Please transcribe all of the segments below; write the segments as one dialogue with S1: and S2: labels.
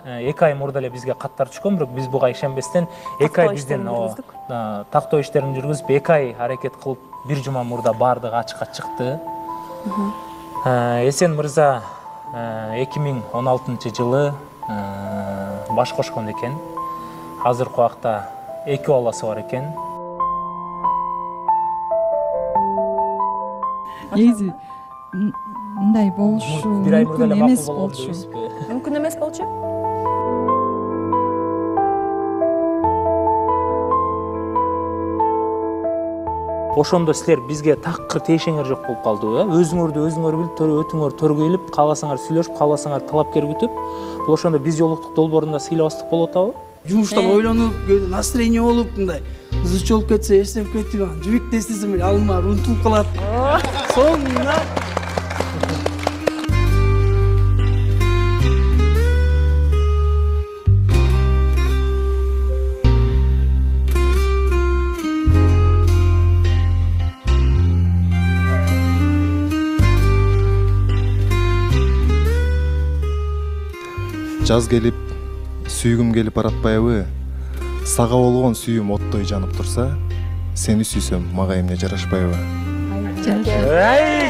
S1: 2 ай мурда эле бизге каттар түшкөн, бирок биз буга ишенбестен 2 ай бизден тактоо иштерин жүргүзүп 2 ай аракет кылып 1 жума мурда баардыгы ачыкка чыкты. Эсен мырза 2016-жылы баш кошкон экен. Азыркы убакта 2 баласы бар экен.
S2: Негизи мындай болушу мүмкүн эмес болчу.
S3: Мүмкүн эмес болчу?
S1: Ошондо силер бизге такыр тиешеңер жок болуп калдыбы, өзүңөрдү өзүңөр билип, өтүңөр төргө илип, кааласаңар сүйлөшүп, кааласаңар талапкер күтүп, бул ошондо биз жолуктук долбоорунда сыйлабастык болуп атабы?
S4: Жумуштан ойлонуп, настроение болуп, мындай ызычы болуп кетсе, эстеп кетип, жибек тестесем эле алынмаар унутулуп калат. Соңуна
S5: Жаз келип, сүйгүм келип баратпайбы? Сага болгон сүйүм оттой жанып турса, сени сүйсөм мага эмне жарашпайбы?
S1: Ай,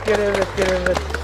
S1: керемет.